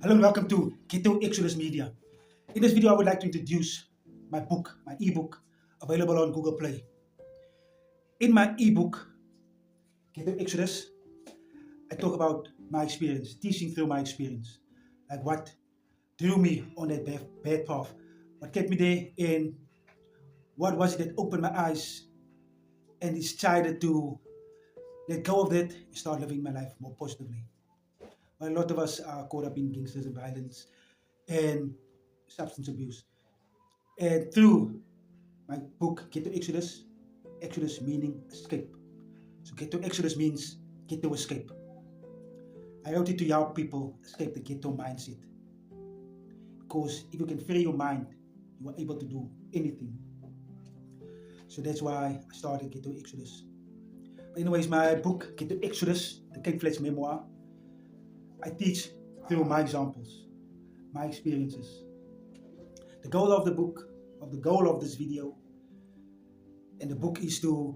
Hello and welcome to Keto Exodus Media. In this video, I would like to introduce my book, my ebook, available on Google Play. In my ebook, Keto Exodus, I talk about my experience, teaching through my experience, like what drew me on that bad path, what kept me there, and what was it that opened my eyes and decided to let go of that and start living my life more positively. Well, a lot of us are caught up in gangsters and violence and substance abuse. And through my book, Get to Exodus, Exodus meaning escape. So Get to Exodus means get to escape. I wrote it to help people escape the ghetto mindset. Because if you can free your mind, you are able to do anything. So that's why I started Get to Exodus. But anyways, my book, Get to Exodus, the Cape Flats memoir, I teach through my examples, my experiences. The goal of the book, the goal of this video, and the book is to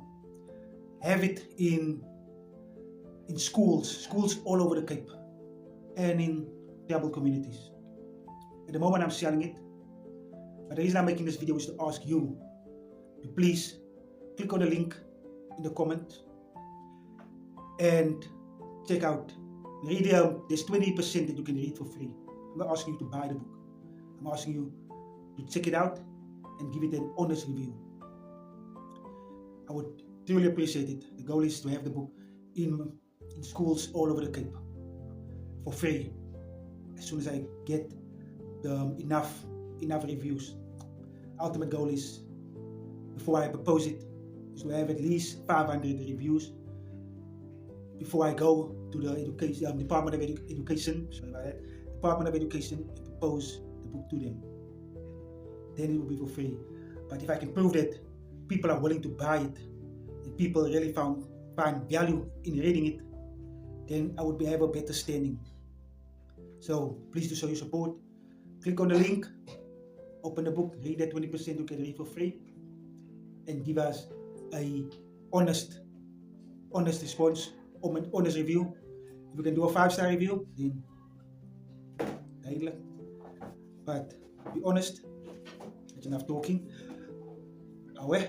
have it in schools all over the Cape and in tribal communities. At the moment I'm selling it, but the reason I'm making this video is to ask you to please click on the link in the comment and check out. There's 20% that you can read for free. I'm not asking you to buy the book. I'm asking you to check it out and give it an honest review. I would truly appreciate it. The goal is to have the book in schools all over the Cape for free as soon as I get enough reviews. Ultimate goal is, before I propose it, is to have at least 500 reviews before I go to the Department of Education, Department of Education, and propose the book to them. Then it will be for free. But if I can prove that people are willing to buy it, and people really find value in reading it, then I would have a better standing. So please do show your support. Click on the link, open the book, read that 20% you can read for free, and give us a honest response, honest review. If you can do a 5-star review, then duidelijk. But be honest, that's enough talking. Duidelijk.